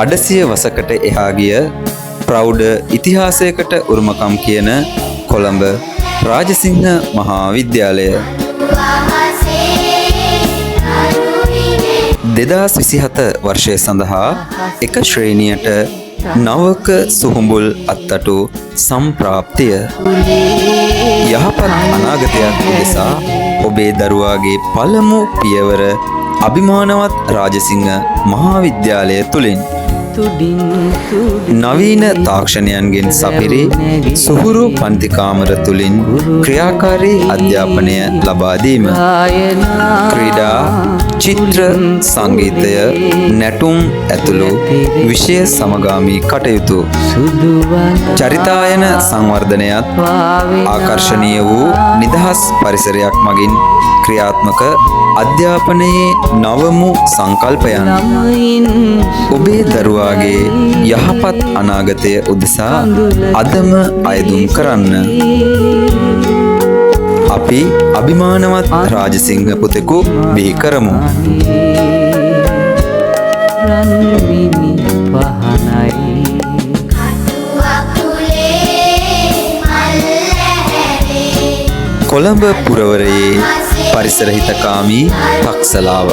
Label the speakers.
Speaker 1: අඩසිය වසකට එහා ගිය ප්‍රෞಢ ඉතිහාසයකට උරුමකම් කියන කොළඹ රාජසිංහ මහා විද්‍යාලය 2027 වර්ෂය සඳහා එක ශ්‍රේණියට නවක සුහුඹුල් අත්තටු සම්ප්‍රාප්තිය යහපත් අනාගතයක් උදෙසා ඔබේ දරුවාගේ පළමු පියවර අභිමානවත් රාජසිංහ මහා විද්‍යාලය තුලින් නවීන තාක්ෂණයන්ගෙන් සපිරි සුහුරු පන්ති කාමර තුලින් ක්‍රියාකාරී අධ්‍යාපනය ලබා දීම ක්‍රීඩා චිත්‍ර සංගීතය නැටුම් ඇතුළු විෂය සමගාමී කටයුතු චරිතායන සංවර්ධනයත් ආකර්ශනීය වූ නිදහස් පරිසරයක් මගින් ක්‍රියාත්මක අධ්‍යාපනයේ නවමු සංකල්පයන් ඔබේ දරුවාගේ යහපත් අනාගතය උදෙසා අදම අයදුම් කරන්න. අපි අභිමානවත් රාජසිංහ පුතෙකු බිහි කරමු. කොළඹ පුරවරයේ පරිසර හිතකාමී තක්සලාව